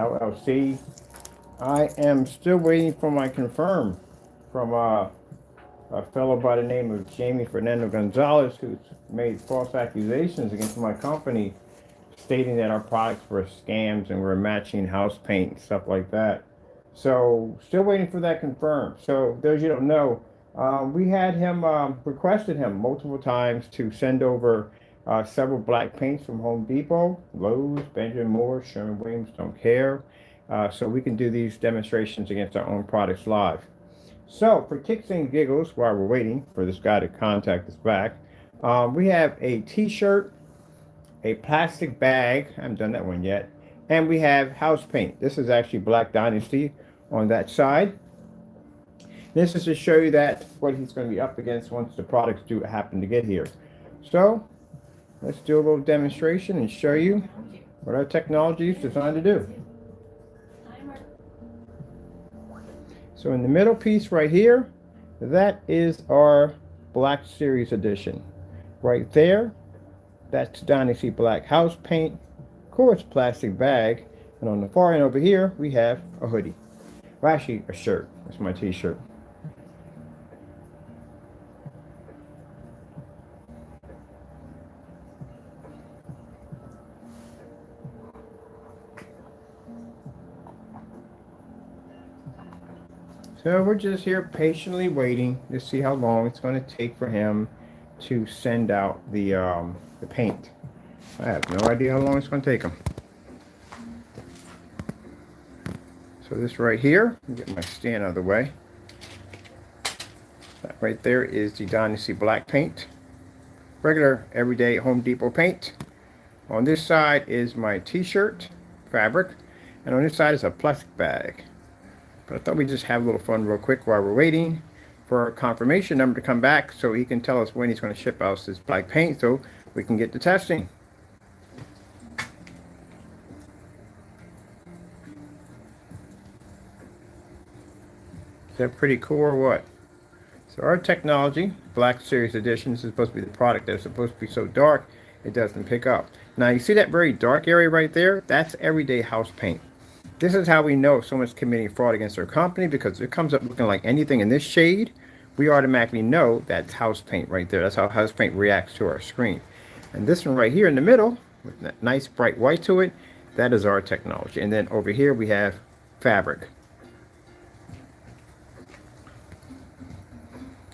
LLC. I am still waiting for my confirm from a fellow by the name of Jaime Fernando Gonzalez, who's made false accusations against my company, stating that our products were scams and we're matching house paint and stuff like that. So still waiting for that confirmed. So those you don't know, we had him requested him multiple times to send over several black paints from Home Depot, Lowe's, Benjamin Moore, Sherwin-Williams, don't care. So we can do these demonstrations against our own products live. So for kicks and giggles, while we're waiting for this guy to contact us back, we have a t-shirt, a plastic bag, I haven't done that one yet, and we have house paint. This is actually Black Dynasty on that side. This is to show you that what he's going to be up against once the products do happen to get here. So let's do a little demonstration and show you what our technology is designed to do. So in the middle piece right here, that is our Black Series edition. Right there, that's Dynasty Black house paint, of course plastic bag, and on the far end over here we have a hoodie. Well, actually a shirt. That's my t-shirt. So we're just here patiently waiting to see how long it's going to take for him to send out the paint. I have no idea how long it's going to take him. So this right here, let me get my stand out of the way. That right there is the Dynasty Black paint. Regular, everyday Home Depot paint. On this side is my t-shirt fabric, and on this side is a plastic bag. But I thought we'd just have a little fun real quick while we're waiting for our confirmation number to come back so he can tell us when he's going to ship us this black paint so we can get to testing. Is that pretty cool or what? So our technology, Black Series Edition, this is supposed to be the product that's supposed to be so dark it doesn't pick up. Now you see that very dark area right there? That's everyday house paint. This is how we know if someone's committing fraud against our company, because if it comes up looking like anything in this shade, we automatically know that's house paint right there. That's how house paint reacts to our screen. And this one right here in the middle, with that nice bright white to it, that is our technology. And then over here we have fabric.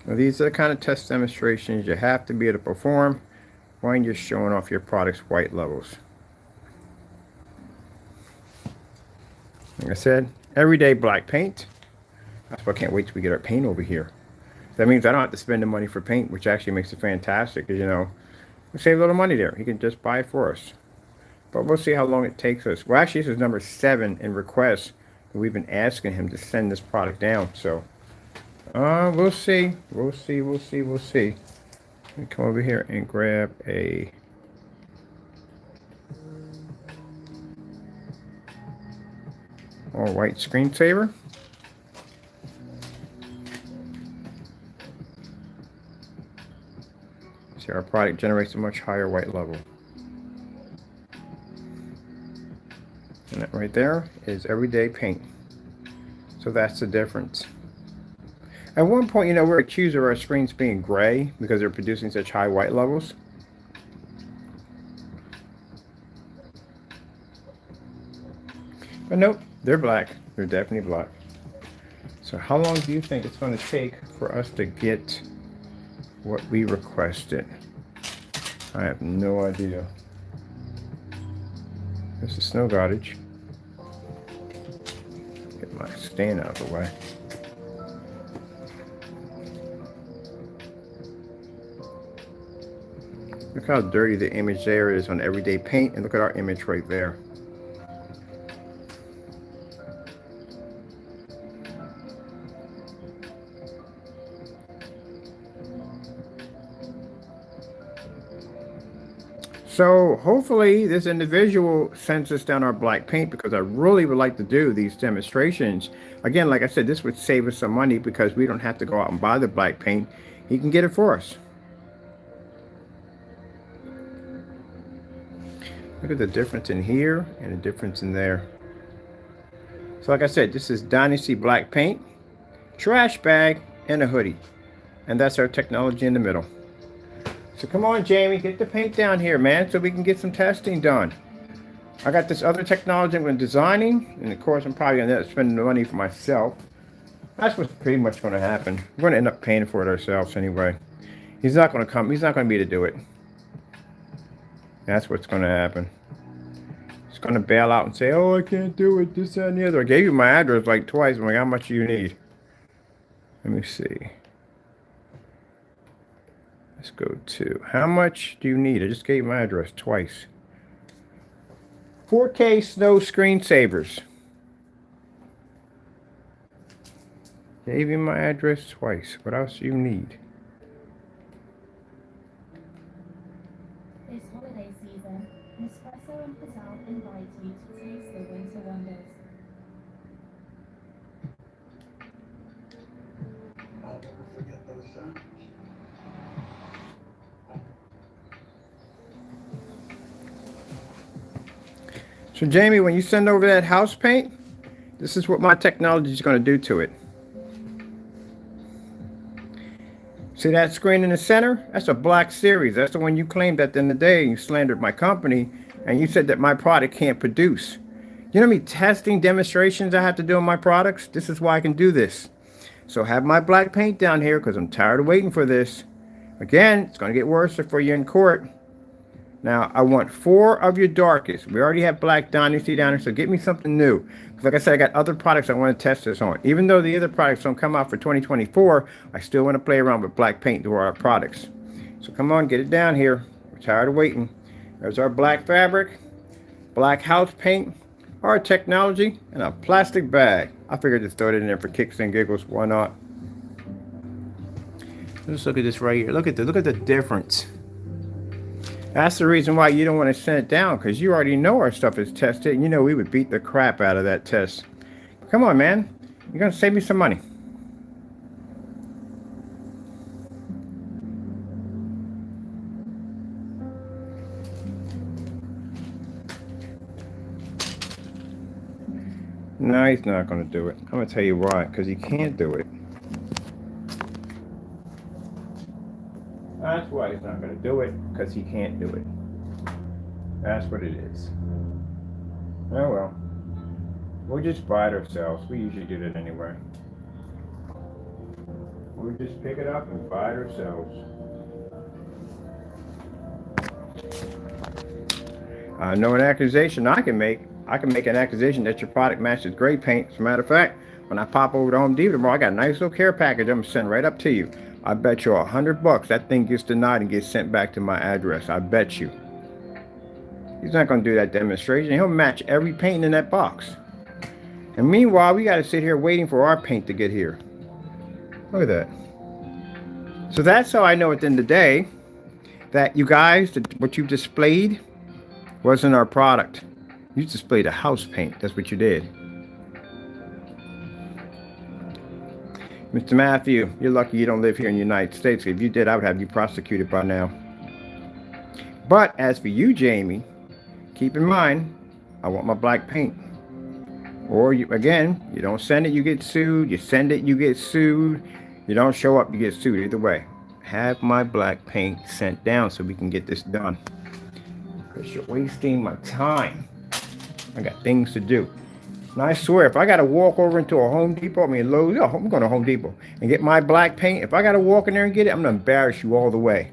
Now these are the kind of test demonstrations you have to be able to perform when you're showing off your product's white levels. Like I said, everyday black paint. That's why I can't wait till we get our paint over here. That means I don't have to spend the money for paint, which actually makes it fantastic. Because, you know, we save a little money there. He can just buy it for us. But we'll see how long it takes us. Well, actually, this is number 7 in requests. We've been asking him to send this product down. So, we'll see. We'll see. Let me come over here and grab a... all white screensaver. See, our product generates a much higher white level. And that right there is everyday paint. So that's the difference. At one point, you know, we're accused of our screens being gray because they're producing such high white levels. But nope, they're black. They're definitely black. So how long do you think it's going to take for us to get what we requested? I have no idea. There's a snow cottage. Get my stand out of the way. Look how dirty the image there is on everyday paint, and look at our image right there. So hopefully this individual sends us down our black paint, because I really would like to do these demonstrations. Again, like I said, this would save us some money because we don't have to go out and buy the black paint. He can get it for us. Look at the difference in here and the difference in there. So like I said, this is Dynasty Black paint, trash bag, and a hoodie. And that's our technology in the middle. So come on, Jamie, get the paint down here, man, so we can get some testing done. I got this other technology I'm designing, and of course I'm probably gonna end up spending the money for myself. That's what's pretty much gonna happen. We're gonna end up paying for it ourselves anyway. He's not gonna come, he's not gonna be able to do it. That's what's gonna happen. He's gonna bail out and say, oh, I can't do it, this, that, and the other. I gave you my address like twice. I'm like, how much do you need? Let me see. Let's go to, how much do you need? I just gave my address twice. 4K snow screensavers. Gave you my address twice. What else do you need? This holiday season, Nespresso and Pizzelle invite you to taste the winter wonders. I'll never forget those sounds. So Jamie, when you send over that house paint, this is what my technology is going to do to it. See that screen in the center? That's a Black Series. That's the one you claimed at the end of the day. You slandered my company, and you said that my product can't produce. You know how many testing demonstrations I have to do on my products? This is why I can do this. So have my black paint down here because I'm tired of waiting for this. Again, it's going to get worse for you in court. Now, I want 4 of your darkest. We already have Black Dynasty down here, so get me something new. Because like I said, I got other products I want to test this on. Even though the other products don't come out for 2024, I still want to play around with black paint to our products. So come on, get it down here. We're tired of waiting. There's our black fabric, black house paint, our technology, and a plastic bag. I figured just throw it in there for kicks and giggles. Why not? Let's look at this right here. Look at the difference. That's the reason why you don't want to send it down, because you already know our stuff is tested, and you know we would beat the crap out of that test. Come on, man. You're going to save me some money. No, he's not going to do it. I'm going to tell you why, because he can't do it. That's why he's not going to do it, because he can't do it. That's what it is. Oh well. We'll just buy it ourselves. We usually do that anyway. We'll just pick it up and buy it ourselves. I know an accusation I can make. I can make an accusation that your product matches gray paint. As a matter of fact, when I pop over to Home Depot tomorrow, I got a nice little care package I'm sending right up to you. I bet you $100 that thing gets denied and gets sent back to my address. I bet you. He's not going to do that demonstration. He'll match every paint in that box. And meanwhile, we got to sit here waiting for our paint to get here. Look at that. So that's how I know at the end of the day that you guys, what you displayed wasn't our product. You displayed a house paint. That's what you did. Mr. Matthew, you're lucky you don't live here in the United States. If you did, I would have you prosecuted by now. But as for you, Jamie, keep in mind, I want my black paint. Or you, again, you don't send it, you get sued. You send it, you get sued. You don't show up, you get sued. Either way, have my black paint sent down so we can get this done. Because you're wasting my time. I got things to do. And I swear, if I got to walk over into a Home Depot, Lowe's, I'm going to Home Depot and get my black paint. If I got to walk in there and get it, I'm going to embarrass you all the way.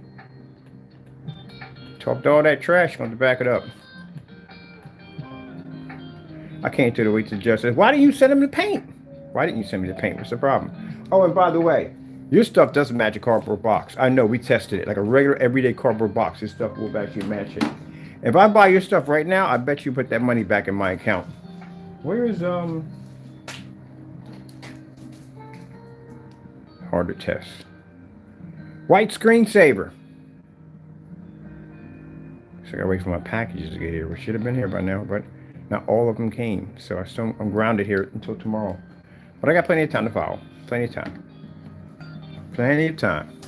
Talked all that trash, I'm going to back it up. I can't do the wait to justice. Why didn't you send him the paint? Why didn't you send me the paint? What's the problem? Oh, and by the way, your stuff doesn't match a cardboard box. I know, we tested it. Like a regular, everyday cardboard box, this stuff will actually match it. If I buy your stuff right now, I bet you put that money back in my account. Where is, hard to test. White screensaver. So I gotta wait for my packages to get here. We should have been here by now, but not all of them came. So I'm grounded here until tomorrow. But I got plenty of time to follow. Plenty of time. Plenty of time.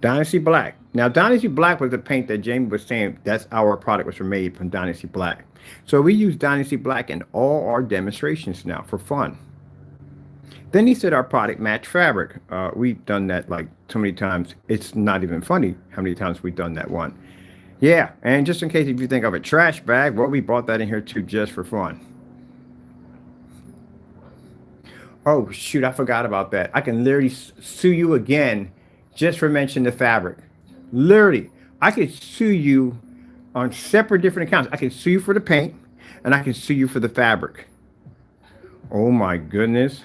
Dynasty Black. Now, Dynasty Black was the paint that Jamie was saying that's our product was made from Dynasty Black. So we use Dynasty Black in all our demonstrations now for fun. Then he said our product match fabric. We've done that like so many times. It's not even funny how many times we've done that one. Yeah, and just in case if you think of a trash bag, well, we brought that in here too just for fun. Oh, shoot, I forgot about that. I can literally sue you again just for mentioning the fabric. Literally, I could sue you on separate different accounts. I can sue you for the paint, and I can sue you for the fabric. Oh, my goodness.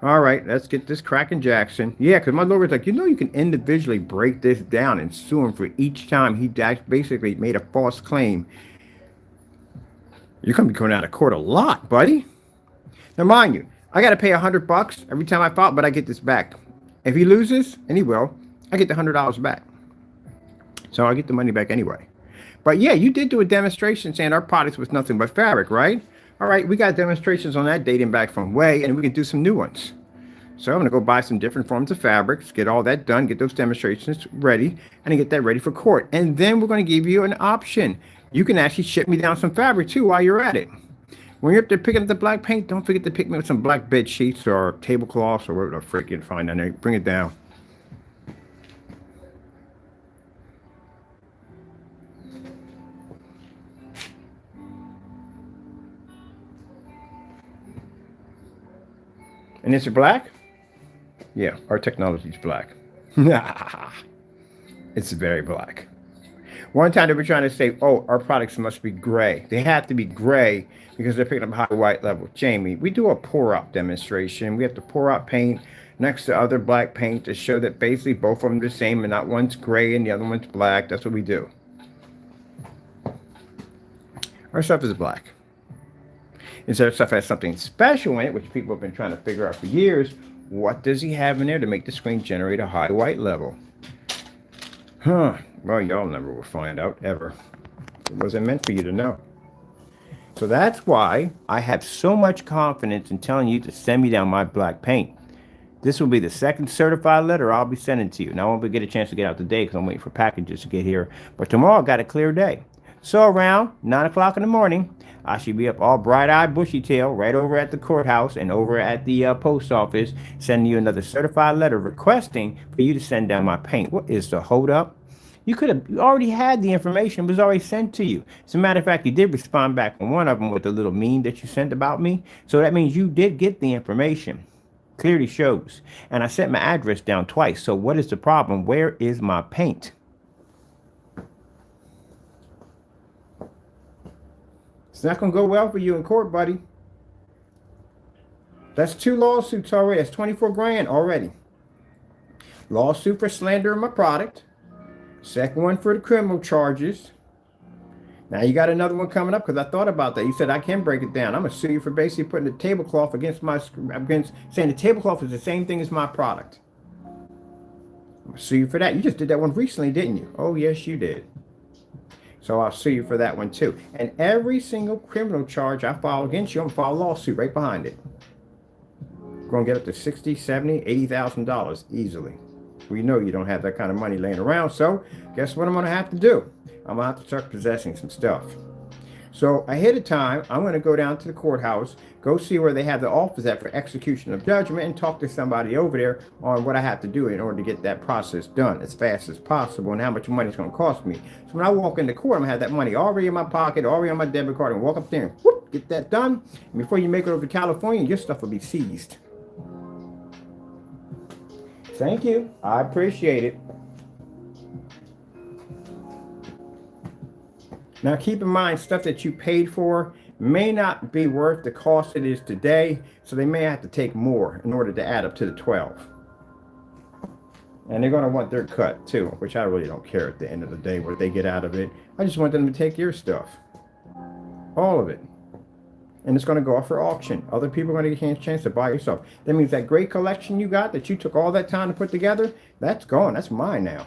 All right, let's get this cracking, Jackson. Yeah, because my lawyer's like, you can individually break this down and sue him for each time he basically made a false claim. You're going to be going out of court a lot, buddy. Now, mind you, I got to pay $100 every time I file, but I get this back. If he loses, and he will, I get the $100 back. So I get the money back anyway. But yeah, you did do a demonstration saying our products was nothing but fabric, right? All right, we got demonstrations on that dating back from way, and we can do some new ones. So I'm going to go buy some different forms of fabrics, get all that done, get those demonstrations ready, and get that ready for court. And then we're going to give you an option. You can actually ship me down some fabric too while you're at it. When you're up there picking up the black paint, don't forget to pick me up some black bed sheets or tablecloths or whatever the frick you can find down there. Bring it down. And is it black? Yeah, our technology is black. It's very black. One time they were trying to say, oh, our products must be gray. They have to be gray because they're picking up high white level. Jamie, we do a pour out demonstration. We have to pour out paint next to other black paint to show that basically both of them are the same and not one's gray and the other one's black. That's what we do. Our stuff is black. Instead of stuff has something special in it, which people have been trying to figure out for years, what does he have in there to make the screen generate a high white level? Huh. Well, y'all never will find out, ever. It wasn't meant for you to know. So that's why I have so much confidence in telling you to send me down my black paint. This will be the second certified letter I'll be sending to you. Now, I won't get a chance to get out today because I'm waiting for packages to get here. But tomorrow, I got a clear day. So around 9 o'clock in the morning, I should be up all bright-eyed, bushy-tailed right over at the courthouse and over at the post office, sending you another certified letter requesting for you to send down my paint. What is the hold-up? You already had the information. It was already sent to you. As a matter of fact, you did respond back on one of them with a little meme that you sent about me. So that means you did get the information. Clearly shows. And I sent my address down twice. So what is the problem? Where is my paint? It's not going to go well for you in court, buddy. That's 2 lawsuits already. That's 24 grand already. Lawsuit for slander of my product. Second one for the criminal charges. Now you got another one coming up because I thought about that. You said I can break it down. I'm going to sue you for basically putting the tablecloth against saying the tablecloth is the same thing as my product. I'm going to sue you for that. You just did that one recently, didn't you? Oh, yes, you did. So I'll sue you for that one too. And every single criminal charge I file against you, I'm going to file a lawsuit right behind it. We're going to get up to $60,000, $70,000, $80,000 easily. We know you don't have that kind of money laying around. So guess what I'm going to have to do? I'm going to have to start possessing some stuff. So ahead of time, I'm going to go down to the courthouse, go see where they have the office at for execution of judgment, and talk to somebody over there on what I have to do in order to get that process done as fast as possible and how much money it's going to cost me. So when I walk into court, I'm going to have that money already in my pocket, already on my debit card, and walk up there and whoop, get that done. And before you make it over to California, your stuff will be seized. Thank you. I appreciate it. Now, keep in mind, stuff that you paid for may not be worth the cost it is today, so they may have to take more in order to add up to the 12. And they're going to want their cut, too, which I really don't care at the end of the day what they get out of it. I just want them to take your stuff. All of it. And it's going to go off for auction. Other people are going to get a chance to buy your stuff. That means that great collection you got that you took all that time to put together, that's gone. That's mine now.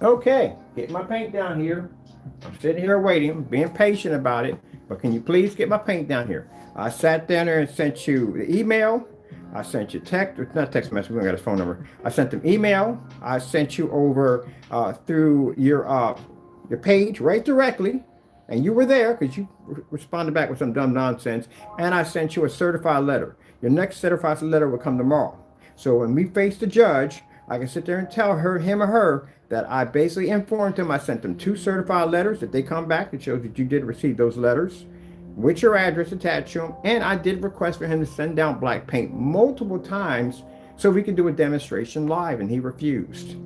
Okay, get my paint down here. I'm sitting here waiting, being patient about it, but can you please get my paint down here? I sat down there and sent you the email, I sent you text, not text message, we don't got his phone number. I sent them email. I sent you over through your page right directly. And you were there because you responded back with some dumb nonsense. And I sent you a certified letter. Your next certified letter will come tomorrow. So when we face the judge, I can sit there and tell him or her that I basically informed them. I sent them 2 certified letters. That they come back, it shows that you did receive those letters with your address attached to them. And I did request for him to send down black paint multiple times so we could do a demonstration live, and he refused.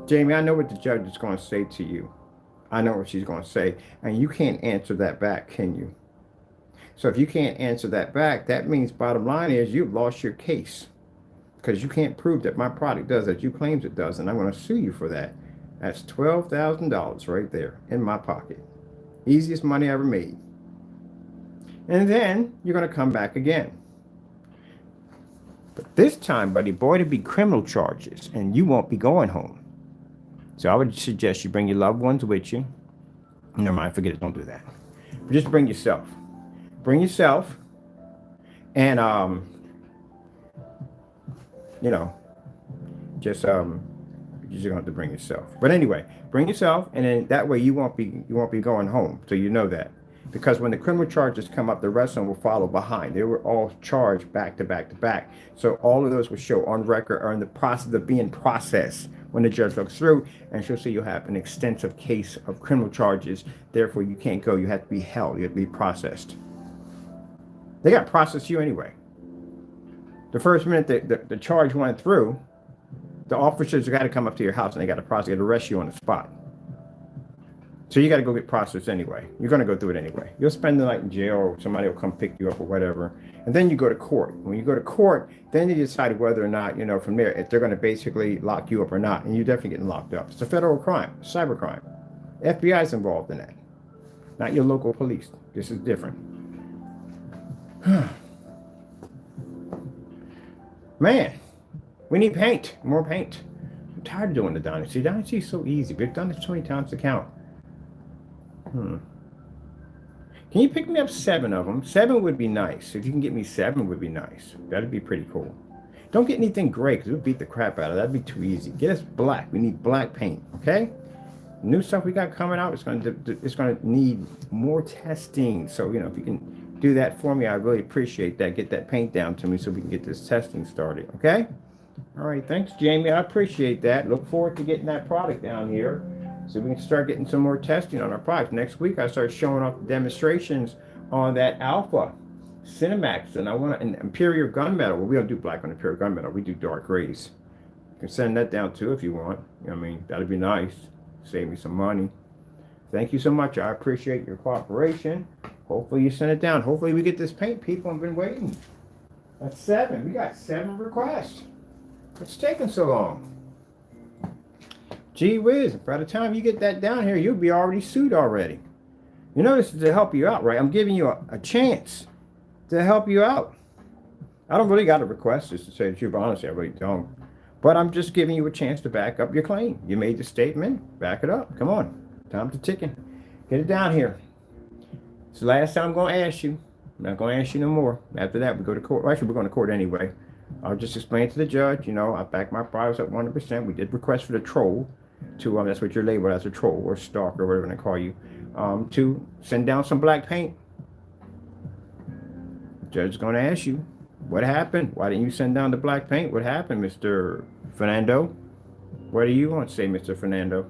Jamie, I know what the judge is going to say to you. I know what she's going to say, and you can't answer that back, can you? So if you can't answer that back, that means bottom line is you've lost your case, because you can't prove that my product does as you claims it does, and I'm going to sue you for that. That's $12,000 right there in my pocket. Easiest money I ever made. And then you're going to come back again. But this time, buddy boy, it'll be criminal charges, and you won't be going home. So I would suggest you bring your loved ones with you. Never mind, forget it, don't do that. But just bring yourself. Bring yourself, and you know, just you're going to have to bring yourself. But anyway, bring yourself, and then that way you won't be going home. So you know that. Because when the criminal charges come up, the rest of them will follow behind. They were all charged back to back to back. So all of those will show on record or in the process of being processed when the judge looks through, and she'll see you have an extensive case of criminal charges. Therefore, you can't go. You have to be held. You have to be processed. They got to process you anyway. The first minute the charge went through, the officers got to come up to your house and they got to process, they got to arrest you on the spot. So you got to go get processed anyway. You're going to go through it anyway. You'll spend the night in jail, or somebody will come pick you up or whatever. And then you go to court. When you go to court, then you decide whether or not, you know, from there, if they're going to basically lock you up or not. And you're definitely getting locked up. It's a federal crime, cyber crime. FBI is involved in that. Not your local police. This is different. Man, we need paint. More paint. I'm tired of doing the Dynasty. Dynasty is so easy. We've done this 20 times to count. Can you pick me up 7 of them? 7 would be nice. If you can get me 7 would be nice. That'd be pretty cool. Don't get anything gray because we'll beat the crap out of it. That'd be too easy. Get us black. We need black paint. Okay? New stuff we got coming out. It's gonna need more testing. So you know, if you can do that for me, I really appreciate that. Get that paint down to me so we can get this testing started. Okay? All right. Thanks, Jamie. I appreciate that. Look forward to getting that product down here, so we can start getting some more testing on our products. Next week, I start showing off the demonstrations on that Alpha CINEMAX, and I want an Imperial gunmetal. Well, we don't do black on Imperial gunmetal. We do dark grays. You can send that down too if you want. I mean, that'd be nice. Save me some money. Thank you so much. I appreciate your cooperation. Hopefully you send it down. Hopefully we get this paint. People have been waiting. That's 7. We got 7 requests. What's taking so long? Gee whiz, by the time you get that down here, you'll be already sued already. You know, this is to help you out, right? I'm giving you a chance to help you out. I don't really got a request, just to say the truth, but honestly, I really don't. But I'm just giving you a chance to back up your claim. You made the statement, back it up. Come on, time's ticking. Get it down here. It's the last time I'm going to ask you. I'm not going to ask you no more. After that, we go to court. Well, actually, we're going to court anyway. I'll just explain to the judge, you know, I back my products up 100%. We did request for the troll to, that's what you're labeled as, a troll or stalker, or whatever they call you, to send down some black paint. The judge is going to ask you, what happened? Why didn't you send down the black paint? What happened, Mr. Fernando? What do you want to say, Mr. Fernando?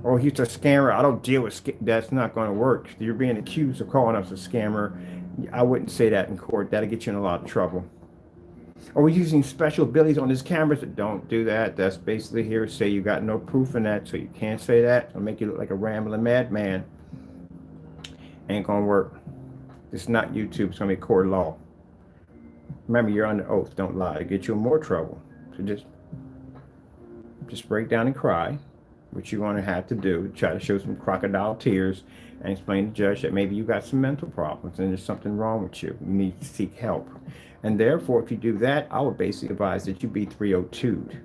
Oh, he's a scammer. I don't deal with that's not going to work. You're being accused of calling us a scammer. I wouldn't say that in court. That'll get you in a lot of trouble. Or we're using special abilities on his cameras. Don't do that. That's basically hearsay. You got no proof in that, so you can't say that. It'll make you look like a rambling madman. Ain't gonna work. It's not YouTube. It's gonna be court law. Remember, you're under oath. Don't lie. It'll get you in more trouble. So just break down and cry, which you're gonna have to do. Try to show some crocodile tears and explain to the judge that maybe you got some mental problems and there's something wrong with you. You need to seek help. And therefore, if you do that, I would basically advise that you be 302'd.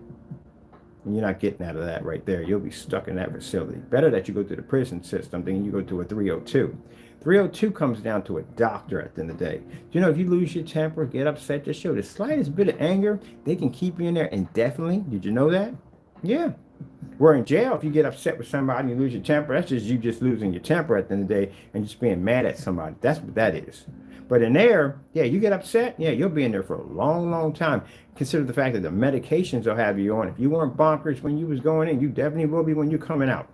And you're not getting out of that right there. You'll be stuck in that facility. Better that you go through the prison system than you go to a 302. 302 comes down to a doctor at the end of the day. You know, if you lose your temper, get upset, just show the slightest bit of anger, they can keep you in there indefinitely. Did you know that? Yeah. We're in jail if you get upset with somebody and you lose your temper. That's just you just losing your temper at the end of the day and just being mad at somebody. That's what that is. But in there, yeah, you get upset, yeah, you'll be in there for a long, long time. Consider the fact that the medications will have you on. If you weren't bonkers when you was going in, you definitely will be when you're coming out.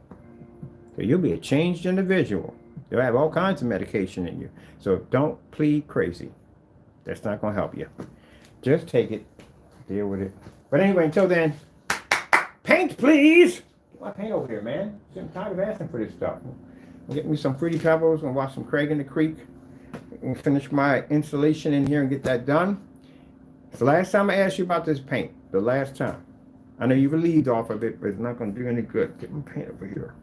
So you'll be a changed individual. You'll have all kinds of medication in you. So don't plead crazy. That's not going to help you. Just take it. Deal with it. But anyway, until then, paint, please. Get my paint over here, man. I'm tired of asking for this stuff. I'll get me some Fruity Pebbles and watch some Craig in the Creek and finish my installation in here and get that done. It's the last time I asked you about this paint. The last time. I know you relieved off of it, but it's not going to do any good. Get my paint over here.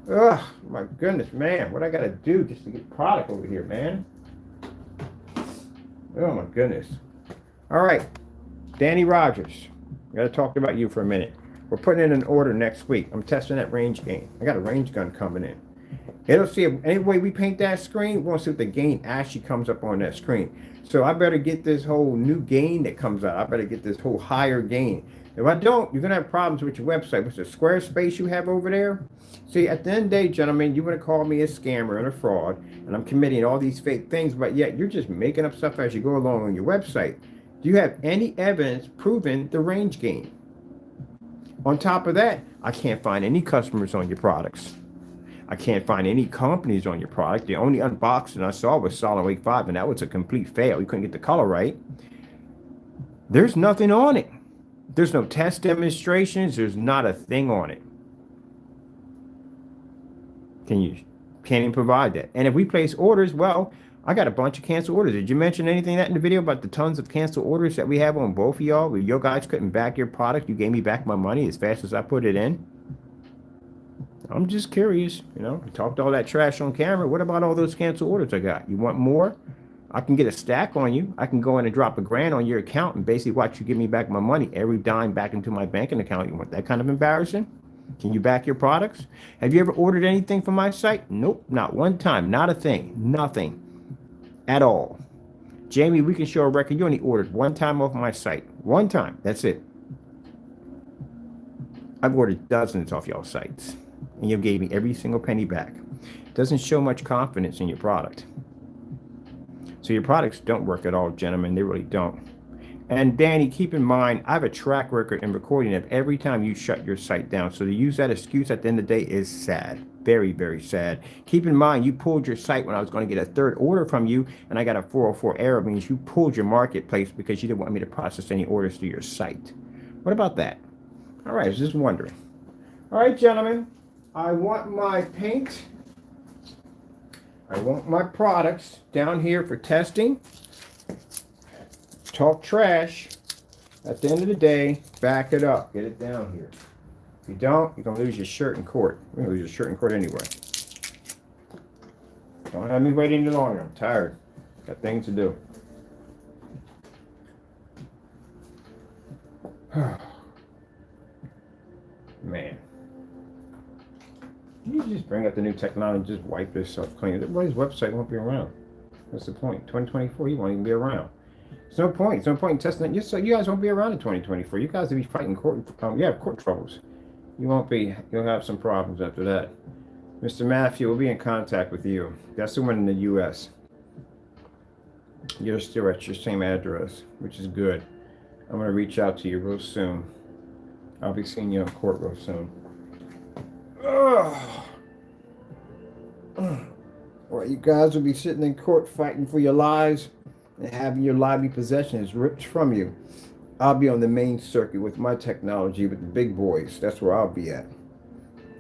Oh, my goodness, man. What I got to do just to get product over here, man. Oh, my goodness. All right. Danny Rogers. I got to talk about you for a minute. We're putting in an order next week. I'm testing that range gain. I got a range gun coming in. It'll see if any way we paint that screen, we want to see if the gain actually comes up on that screen. So I better get this whole new gain that comes out. I better get this whole higher gain. If I don't, you're going to have problems with your website. What's the square space you have over there? See, at the end of the day, gentlemen, you want to call me a scammer and a fraud, and I'm committing all these fake things, but yet you're just making up stuff as you go along on your website. Do you have any evidence proving the range gain? On top of that, I can't find any customers on your products. I can't find any companies on your product. The only unboxing I saw was Solid Wake 5, and that was a complete fail. You couldn't get the color right. There's nothing on it. There's no test demonstrations. There's not a thing on it. Can't even provide that. And if we place orders, well, I got a bunch of canceled orders. Did you mention anything that in the video about the tons of canceled orders that we have on both of y'all? Where your guys couldn't back your product. You gave me back my money as fast as I put it in. I'm just curious, you know, I talked all that trash on camera. What about all those canceled orders I got? You want more? I can get a stack on you. I can go in and drop $1,000 on your account and basically watch you give me back my money, every dime back into my banking account. You want that kind of embarrassing? Can you back your products? Have you ever ordered anything from my site? Nope, not one time, not a thing, nothing at all. Jamie, we can show a record. You only ordered one time off my site. One time, that's it. I've ordered dozens off y'all sites. And you gave me every single penny back. Doesn't show much confidence in your product. So your products don't work at all, gentlemen. They really don't. And Danny, keep in mind, I have a track record in recording of every time you shut your site down. So to use that excuse at the end of the day is sad. Very, very sad. Keep in mind, you pulled your site when I was going to get a third order from you, and I got a 404 error. It means you pulled your marketplace because you didn't want me to process any orders through your site. What about that? All right, I was just wondering. All right, gentlemen. I want my paint. I want my products down here for testing. Talk trash. At the end of the day, back it up. Get it down here. If you don't, you're going to lose your shirt in court. You're going to lose your shirt in court anyway. Don't have me wait any longer. I'm tired. Got things to do. Man. You just bring up the new technology, just wipe this stuff clean. Everybody's website won't be around. What's the point? 2024, you won't even be around. There's no point. There's no point in testing it. You guys won't be around in 2024. You guys will be fighting court. You have court troubles. You won't be. You'll have some problems after that. Mr. Matthew, we'll be in contact with you. That's the one in the U.S. You're still at your same address, which is good. I'm going to reach out to you real soon. I'll be seeing you in court real soon. Or you guys will be sitting in court fighting for your lives and having your lively possessions ripped from you. I'll be on the main circuit with my technology with the big boys. That's where I'll be at.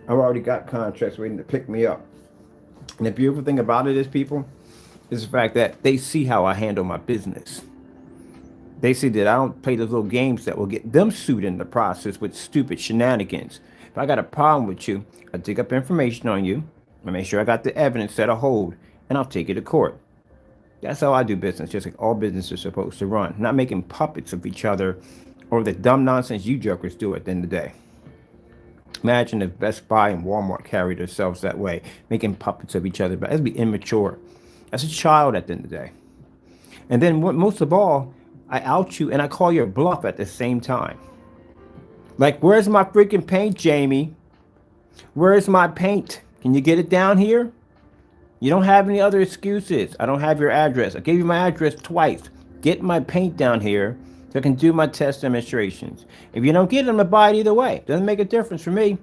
I've already got contracts waiting to pick me up. And the beautiful thing about it is, people, is the fact that they see how I handle my business. They see that I don't play those little games that will get them sued in the process with stupid shenanigans. If I got a problem with you, I'll dig up information on you. I'll make sure I got the evidence that'll hold, and I'll take it to court. That's how I do business, just like all businesses are supposed to run. Not making puppets of each other or the dumb nonsense you jokers do at the end of the day. Imagine if Best Buy and Walmart carried themselves that way, making puppets of each other. But that'd be immature. As a child at the end of the day. And then most of all, I out you and I call your bluff at the same time. Like, where's my freaking paint, Jamie? Where's my paint? Can you get it down here? You don't have any other excuses. I don't have your address. I gave you my address twice. Get my paint down here so I can do my test demonstrations. If you don't get it, I'm going to buy it either way. Doesn't make a difference for me.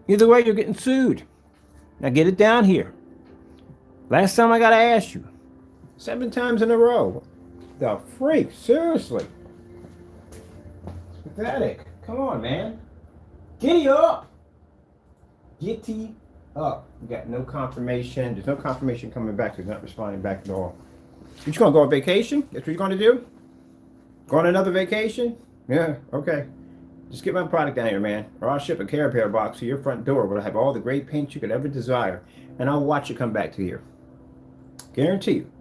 Either way, you're getting sued. Now get it down here. Last time I got to ask you. 7 times in a row. The freak, seriously. It's pathetic. Come on, man. Giddy up. Giddy up. You got no confirmation. There's no confirmation coming back. He's not responding back at all. You just gonna go on vacation? That's what you're gonna do? Go on another vacation? Yeah, okay. Just get my product down here, man. Or I'll ship a Care Bear box to your front door where I have all the great paint you could ever desire. And I'll watch it come back to here. Guarantee you.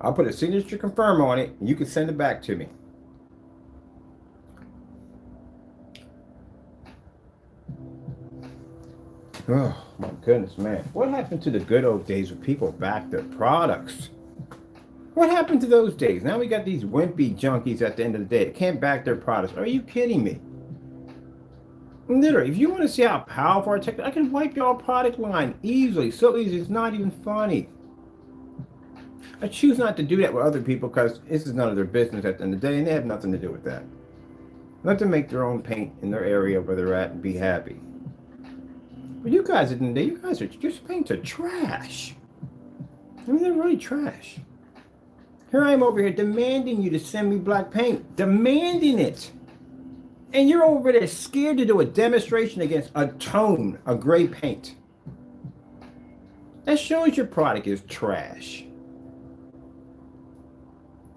I'll put a signature confirm on it and you can send it back to me. Oh my goodness, man. What happened to the good old days when people backed their products? What happened to those days? Now we got these wimpy junkies at the end of the day that can't back their products. Are you kidding me? Literally, if you want to see how powerful our tech, I can wipe your product line easily. So easy, it's not even funny. I choose not to do that with other people because this is none of their business at the end of the day and they have nothing to do with that. Let them make their own paint in their area where they're at and be happy. But you guys at the end of the day, you guys are just paints are trash. I mean, they're really trash. Here I am over here demanding you to send me black paint. Demanding it. And you're over there scared to do a demonstration against a tone, a gray paint. That shows your product is trash.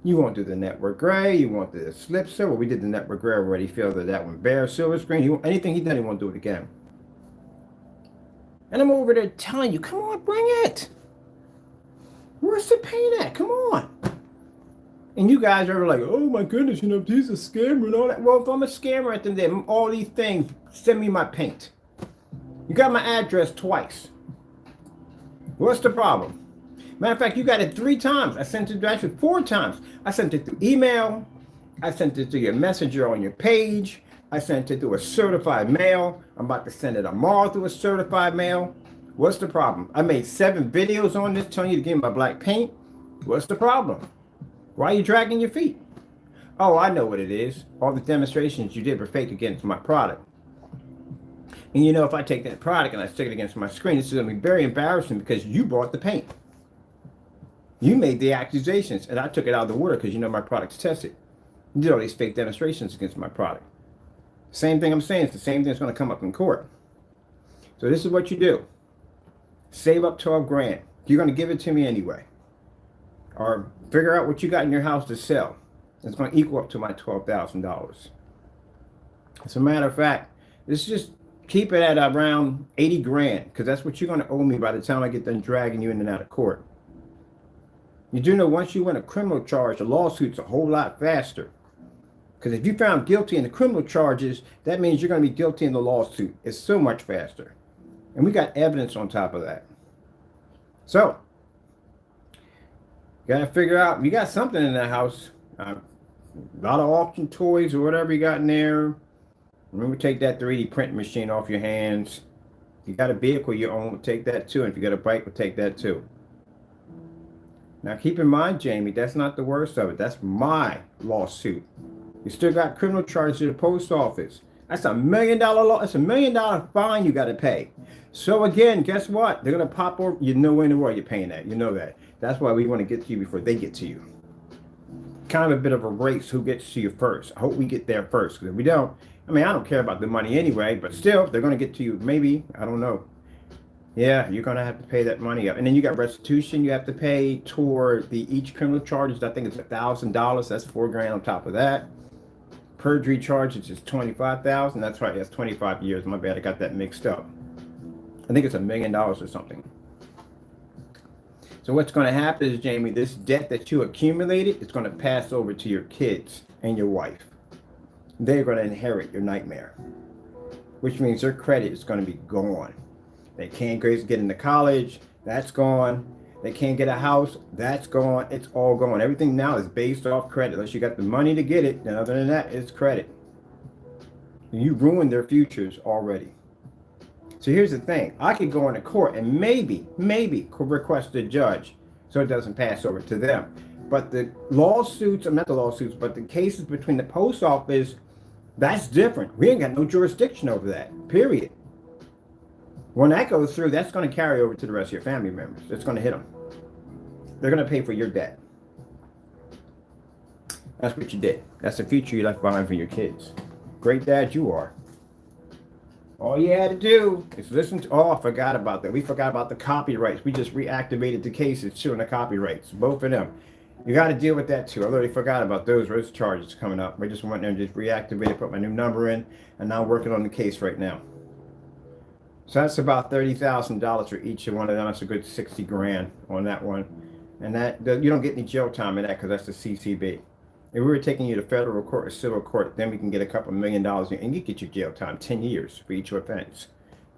You won't do the network gray. You want the slip silver. We did the network gray already. Filtered that one bare silver screen. Anything he done, he won't do it again. And I'm over there telling you, come on, bring it. Where's the paint at? Come on. And you guys are like, oh my goodness, he's a scammer and all that. Well, if I'm a scammer at the end of the day, all these things, send me my paint. You got my address twice. What's the problem? Matter of fact, you got it 3 times. I sent it actually 4 times. I sent it through email. I sent it to your messenger on your page. I sent it through a certified mail. I'm about to send it tomorrow through a certified mail. What's the problem? I made 7 videos on this telling you to give me my black paint. What's the problem? Why are you dragging your feet? Oh, I know what it is. All the demonstrations you did were fake against my product. And you know, if I take that product and I stick it against my screen, this is going to be very embarrassing because you bought the paint. You made the accusations and I took it out of the water because you know my product's tested. You did all these fake demonstrations against my product. Same thing I'm saying. It's the same thing that's going to come up in court. So this is what you do. Save up 12 grand. You're going to give it to me anyway. Or figure out what you got in your house to sell. It's going to equal up to my $12,000. As a matter of fact, let's just keep it at around 80 grand because that's what you're going to owe me by the time I get done dragging you in and out of court. You do know once you win a criminal charge, the lawsuit's a whole lot faster. Because if you found guilty in the criminal charges, that means you're going to be guilty in the lawsuit. It's so much faster. And we got evidence on top of that. So, you got to figure out, you got something in that house. A lot of auction toys or whatever you got in there. Remember, take that 3D printing machine off your hands. If you got a vehicle you own, we'll take that too. And if you got a bike, we'll take that too. Now, keep in mind, Jamie, that's not the worst of it. That's my lawsuit. You still got criminal charges to the post office. That's $1 million law. That's $1 million fine you got to pay. So again, guess what? They're gonna pop over. You know in the world you're paying that. You know that. That's why we want to get to you before they get to you. Kind of a bit of a race. Who gets to you first? I hope we get there first. Because if we don't, I mean, I don't care about the money anyway. But still, they're gonna get to you. Maybe, I don't know. Yeah, you're gonna have to pay that money up, and then you got restitution you have to pay toward each criminal charges. I think it's $1,000. That's $4 grand on top of that. Perjury charges is $25,000. That's right. That's 25 years. My bad. I got that mixed up. I think it's $1 million or something. So what's going to happen is, Jamie, this debt that you accumulated is going to pass over to your kids. and your wife. They're going to inherit your nightmare, which means their credit is going to be gone. They can't get into college, that's gone. They can't get a house, that's gone. It's all gone. Everything now is based off credit. Unless you got the money to get it, then other than that, it's credit. You ruined their futures already. So here's the thing. I could go into court and maybe request a judge so it doesn't pass over to them. But the lawsuits, not the lawsuits, but the cases between the post office, that's different. We ain't got no jurisdiction over that, period. When that goes through, that's going to carry over to the rest of your family members. It's going to hit them. They're going to pay for your debt. That's what you did. That's the future you left behind for your kids. Great dad you are. All you had to do is listen to, oh, I forgot about that. We forgot about the copyrights. We just reactivated the cases too, and the copyrights, both of them. You got to deal with that too. I already forgot about those charges coming up. We just went there and just reactivated, put my new number in, and now I'm working on the case right now. So that's about $30,000 for each one of them. That's a good 60 grand on that one. And that you don't get any jail time in that because that's the CCB. If we were taking you to federal court or civil court, then we can get a couple $1 million and you get your jail time, 10 years for each offense.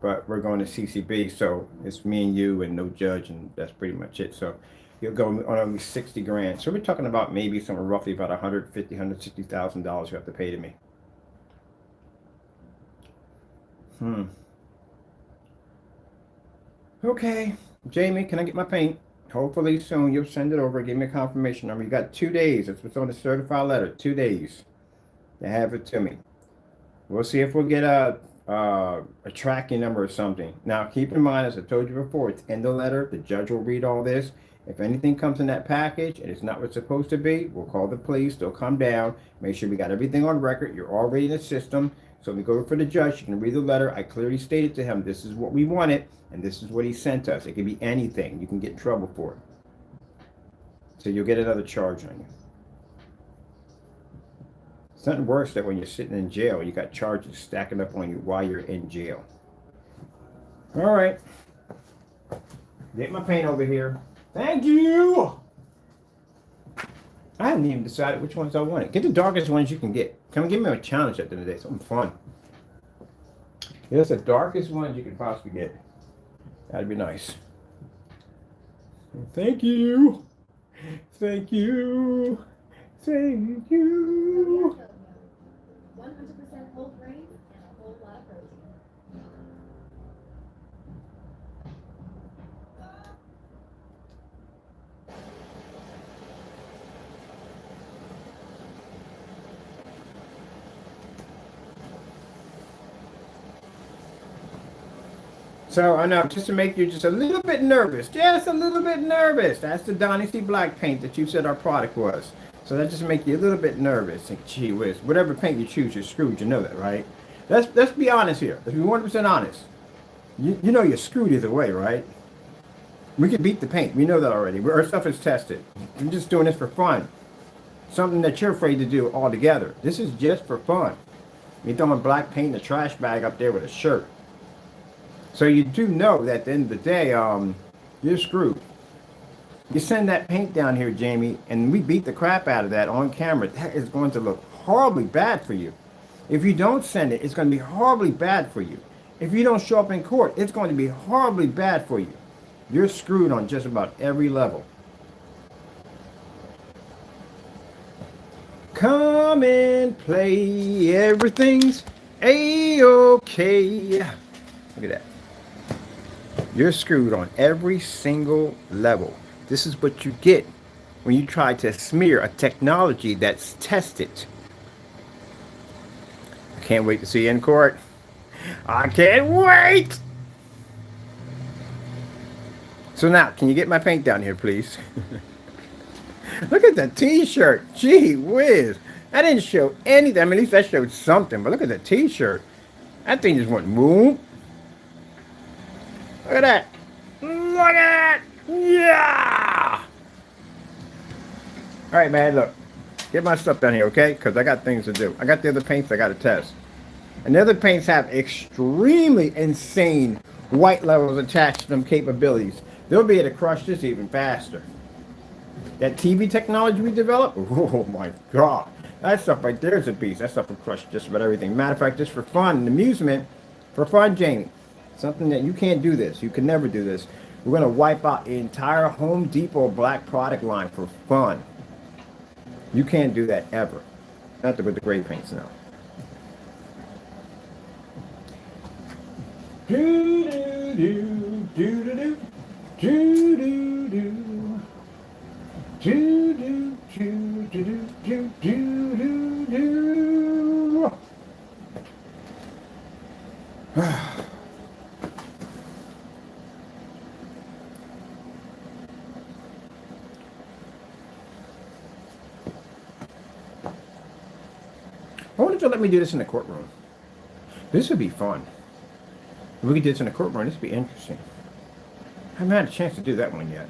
But we're going to CCB, so it's me and you and no judge, and that's pretty much it. So you'll go on only 60 grand. So we're talking about maybe somewhere roughly about $150,000, $160,000 you have to pay to me. Okay, Jamie, can I get my paint? Hopefully soon you'll send it over. Give me a confirmation number. You got 2 days. That's what's on the certified letter. 2 days to have it to me. We'll see if we'll get a tracking number or something. Now, keep in mind, as I told you before, it's in the letter. The judge will read all this. If anything comes in that package and it's not what's supposed to be, we'll call the police. They'll come down. Make sure we got everything on record. You're already in the system. So when we go for the judge, you can read the letter. I clearly stated to him, this is what we wanted, and this is what he sent us. It could be anything. You can get in trouble for it. So you'll get another charge on you. It's nothing worse than when you're sitting in jail. You got charges stacking up on you while you're in jail. All right. Get my paint over here. Thank you. I haven't even decided which ones I wanted. Get the darkest ones you can get. Come give me a challenge at the end of the day. Something fun. Get us the darkest ones you can possibly get. That'd be nice. Thank you. Thank you. Thank you. 100% whole grains and a whole lot of protein. So I know, just to make you just a little bit nervous, just a little bit nervous. That's the Dynasty Black paint that you said our product was. So that just make you a little bit nervous. Think, gee whiz, whatever paint you choose, you're screwed. You know that, right? Let's be honest here. Let's be 100% honest. You know you're screwed either way, right? We can beat the paint. We know that already. Our stuff is tested. We're just doing this for fun. Something that you're afraid to do altogether. This is just for fun. You're throwing black paint in a trash bag up there with a shirt. So you do know that at the end of the day, you're screwed. You send that paint down here, Jamie, and we beat the crap out of that on camera. That is going to look horribly bad for you. If you don't send it, it's going to be horribly bad for you. If you don't show up in court, it's going to be horribly bad for you. You're screwed on just about every level. Come and play. Everything's A-okay. Look at that. You're screwed on every single level. This is what you get when you try to smear a technology that's tested. I can't wait to see you in court. I can't wait! So now, can you get my paint down here, please? Look at the t-shirt. Gee whiz. That didn't show anything. I mean, at least that showed something. But look at the t-shirt. That thing just went boom. Look at that. Look at that. Yeah. All right, man, look. Get my stuff down here, okay? Because I got things to do. I got the other paints I got to test. And the other paints have extremely insane white levels attached to them capabilities. They'll be able to crush this even faster. That TV technology we developed, oh my God. That stuff right there is a beast. That stuff will crush just about everything. Matter of fact, just for fun and amusement, for fun, Jamie, something that you can't do this. You can never do this. We're going to wipe out the entire Home Depot black product line for fun. You can't do that ever. Not with the gray paints now. Do do do do do do do do do do do do do do do do. I wonder if they'll let me do this in the courtroom. This would be fun. If we could do this in the courtroom, this would be interesting. I haven't had a chance to do that one yet.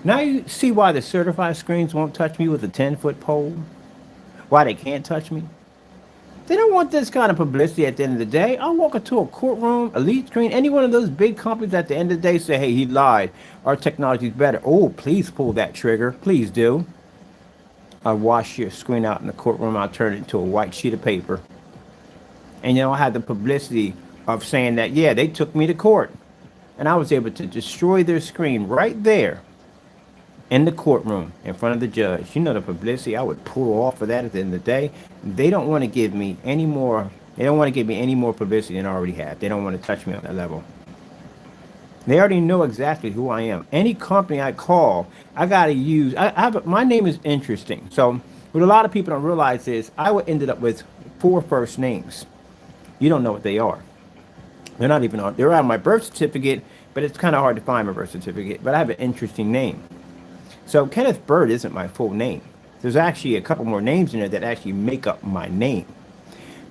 Now you see why the certified screens won't touch me with a 10-foot pole? Why they can't touch me? They don't want this kind of publicity at the end of the day. I'll walk into a courtroom, Elite Screen, any one of those big companies at the end of the day say, hey, he lied. Our technology's better. Oh, please pull that trigger. Please do. I'll wash your screen out in the courtroom. I'll turn it into a white sheet of paper. And I'll have the publicity of saying that, yeah, they took me to court. And I was able to destroy their screen right there in the courtroom in front of the judge. You know the publicity I would pull off of that at the end of the day. They don't want to give me any more. They don't want to give me any more publicity than I already have. They don't want to touch me on that level. They already know exactly who I am. Any company I call, I gotta use. My name is interesting. So what a lot of people don't realize is I would ended up with 4 first names. You don't know what they are. They're not even on. They're on my birth certificate, but it's kind of hard to find my birth certificate. But I have an interesting name. So Kenneth Bird isn't my full name. There's actually a couple more names in there that actually make up my name.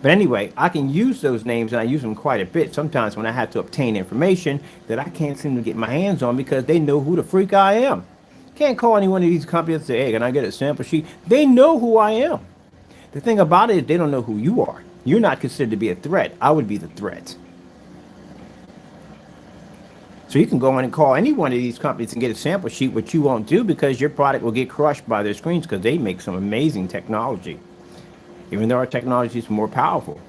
But anyway, I can use those names, and I use them quite a bit sometimes when I have to obtain information that I can't seem to get my hands on because they know who the freak I am. Can't call any one of these companies and say, hey, can I get a sample sheet? They know who I am. The thing about it is they don't know who you are. You're not considered to be a threat. I would be the threat. So you can go in and call any one of these companies and get a sample sheet, which you won't do because your product will get crushed by their screens because they make some amazing technology. Even though our technology is more powerful.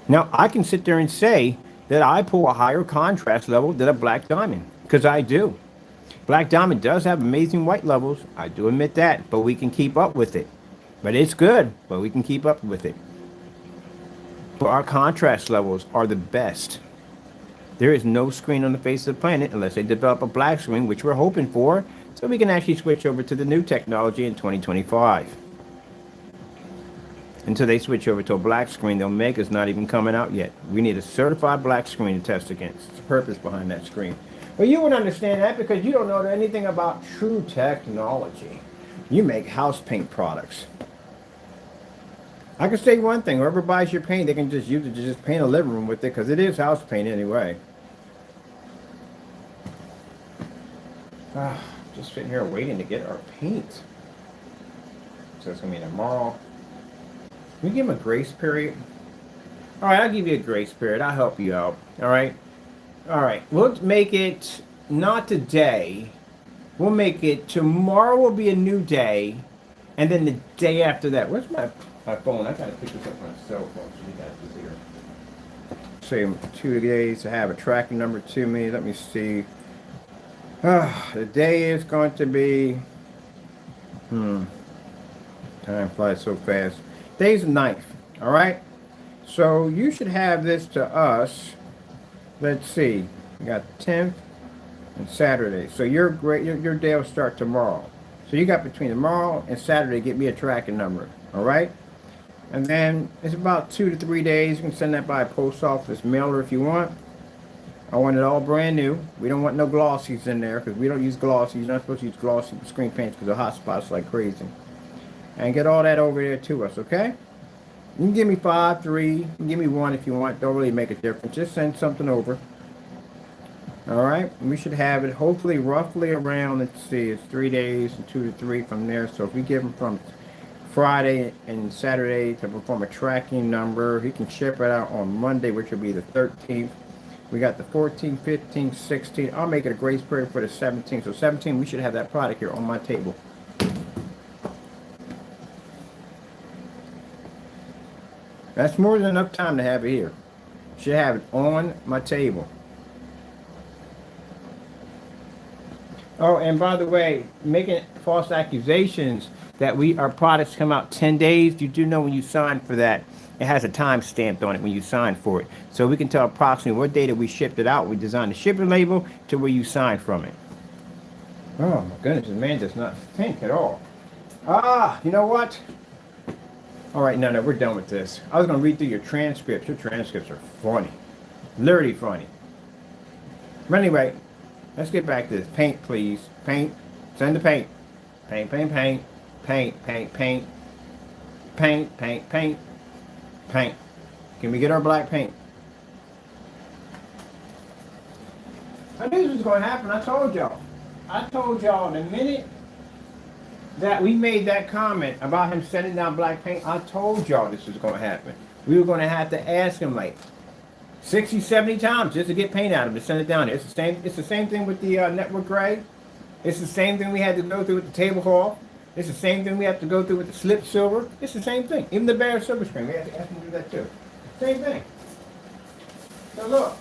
Now, I can sit there and say that I pull a higher contrast level than a Black Diamond, because I do. Black Diamond does have amazing white levels. I do admit that, but we can keep up with it. But it's good, but we can keep up with it. But our contrast levels are the best. There is no screen on the face of the planet unless they develop a black screen, which we're hoping for, so we can actually switch over to the new technology in 2025. Until they switch over to a black screen they'll make is not even coming out yet. We need a certified black screen to test against. It's the purpose behind that screen. Well, you wouldn't understand that because you don't know anything about true technology. You make house paint products. I can say one thing, whoever buys your paint, they can just use it to just paint a living room with it because it is house paint anyway. Just sitting here waiting to get our paint. So it's going to be tomorrow. Can we give him a grace period? All right, I'll give you a grace period. I'll help you out. All right? All right. We'll make it not today. We'll make it tomorrow will be a new day. And then the day after that. Where's my phone? I got to pick this up on my cell phone so you guys can see. Say 2 days to have a tracking number to me. Let me see. The day is going to be... Time flies so fast. Day's the 9th, all right? So you should have this to us. Let's see. We got 10th and Saturday. So your day will start tomorrow. So you got between tomorrow and Saturday, get me a tracking number, all right? And then it's about 2 to 3 days. You can send that by a post office mailer if you want. I want it all brand new. We don't want no glossies in there because we don't use glossies. You're not supposed to use glossy screen paints because the hot spots like crazy. And get all that over there to us, okay? You can give me 5, 3, you can give me 1 if you want. Don't really make a difference. Just send something over. All right? We should have it hopefully roughly around, let's see, it's 3 days and 2 to 3 from there. So if we give him from Friday and Saturday to perform a tracking number, he can ship it out on Monday, which will be the 13th. We got the 14th, 15th, 16th. I'll make it a grace period for the 17th. So 17th, we should have that product here on my table. That's more than enough time to have it here. Should have it on my table. Oh, and by the way, making false accusations that our products come out 10 days, you do know when you sign for that, it has a time stamped on it when you sign for it. So we can tell approximately what day that we shipped it out. We designed the shipping label to where you signed from it. Oh my goodness, the man does not think at all. Ah, you know what? All right, no, we're done with this. I was going to read through your transcripts. Your transcripts are funny. Literally funny. But anyway, let's get back to this. Paint, please. Paint. Send the paint. Paint, paint, paint. Paint, paint, paint. Paint, paint, paint. Paint. Can we get our black paint? I knew this was going to happen. I told y'all. I told y'all the minute that we made that comment about him sending down black paint, I told y'all this was going to happen. We were going to have to ask him like 60, 70 times just to get paint out of it, to send it down there. It's the same thing with the network gray. It's the same thing we had to go through with the table cloth. It's the same thing we have to go through with the slip silver. It's the same thing. Even the bare silver screen, we have to ask him to do that too. Same thing. So look,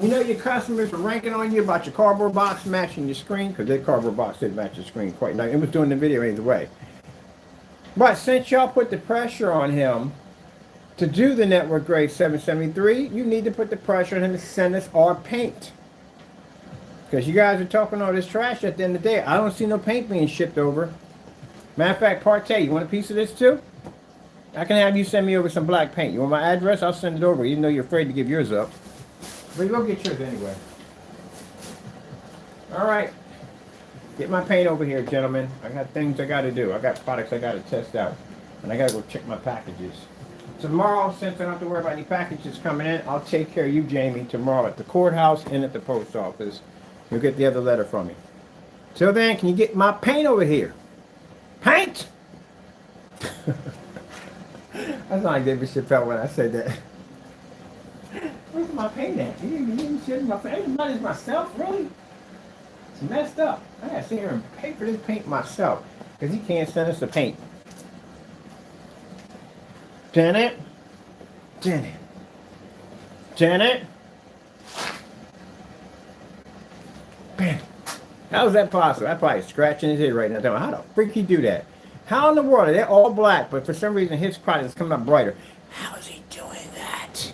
you know your customers are ranking on you about your cardboard box matching your screen, because their cardboard box did match your screen quite nice. It was doing the video either way. But since y'all put the pressure on him to do the network grade 773, you need to put the pressure on him to send us our paint. Because you guys are talking all this trash at the end of the day. I don't see no paint being shipped over. Matter of fact, Partey, you want a piece of this too? I can have you send me over some black paint. You want my address? I'll send it over, even though you're afraid to give yours up. But you'll get yours anyway. All right. Get my paint over here, gentlemen. I got things I got to do. I got products I got to test out. And I got to go check my packages. Tomorrow, since I don't have to worry about any packages coming in, I'll take care of you, Jamie, tomorrow at the courthouse and at the post office. You'll get the other letter from me. Till then, can you get my paint over here? Paint! That's not like David Chappelle when I said that. Where's my paint at? You didn't shit my paint. Everybody's myself, really? It's messed up. I gotta sit here and pay for this paint myself. Because he can't send us the paint. Janet? Janet? Janet? Bam. How is that possible? I'm probably scratching his head right now. How the freak he do that? How in the world? They're all black, but for some reason his product is coming out brighter. How is he doing that?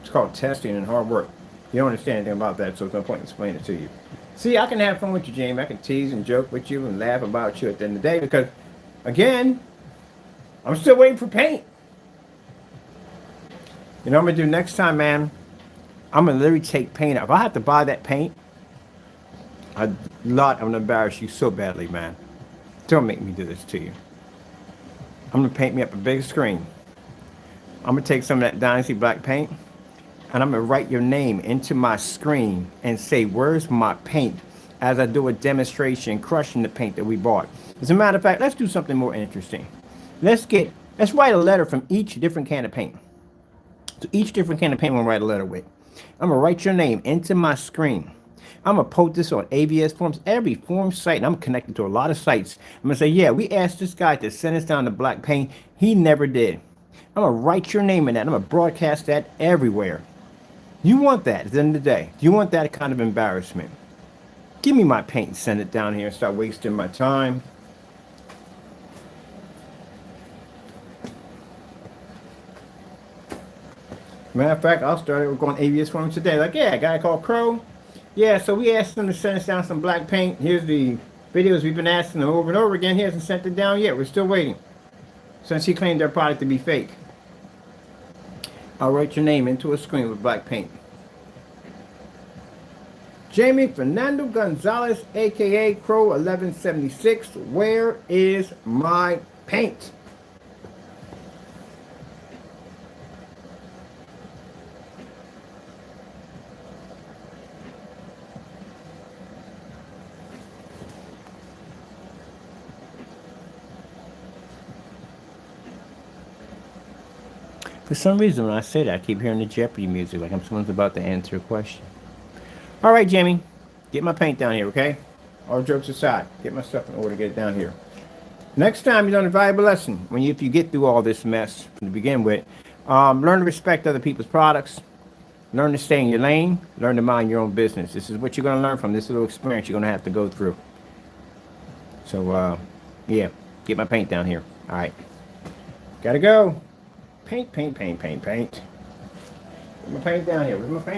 It's called testing and hard work. You don't understand anything about that, so there's no point in explaining it to you. See, I can have fun with you, Jamie. I can tease and joke with you and laugh about you at the end of the day because, again, I'm still waiting for paint. You know what I'm going to do next time, man? I'm going to literally take paint out. If I have to buy that paint, I'm going to embarrass you so badly, man. Don't make me do this to you. I'm going to paint me up a big screen. I'm going to take some of that Dynasty black paint, and I'm going to write your name into my screen and say, where's my paint? As I do a demonstration crushing the paint that we bought. As a matter of fact, let's do something more interesting. Let's write a letter from each different can of paint. So each different can of paint I'm going to write a letter with. I'm going to write your name into my screen. I'm going to post this on AVS forums, every forum site, and I'm connected to a lot of sites. I'm going to say, yeah, we asked this guy to send us down the black paint. He never did. I'm going to write your name in that. I'm going to broadcast that everywhere. You want that at the end of the day. Do you want that kind of embarrassment? Give me my paint and send it down here and start wasting my time. Matter of fact, I'll start it. We're going AVS forums today. Like, yeah, a guy called Crow. Yeah, so we asked him to send us down some black paint. Here's the videos we've been asking him over and over again. He hasn't sent it down yet. We're still waiting. Since he claimed our product to be fake. I'll write your name into a screen with black paint. Jaime Fernando Gonzalez, a.k.a. Crow 1176. Where is my paint? For some reason, when I say that, I keep hearing the Jeopardy music, like someone's about to answer a question. All right, Jamie, get my paint down here, okay? All jokes aside, get my stuff in order, get it down here. Next time, you learn a valuable lesson. If you get through all this mess to begin with, learn to respect other people's products. Learn to stay in your lane. Learn to mind your own business. This is what you're going to learn from this little experience you're going to have to go through. So, yeah, get my paint down here. All right. Gotta go. Paint. Get my paint down here. Where's my paint?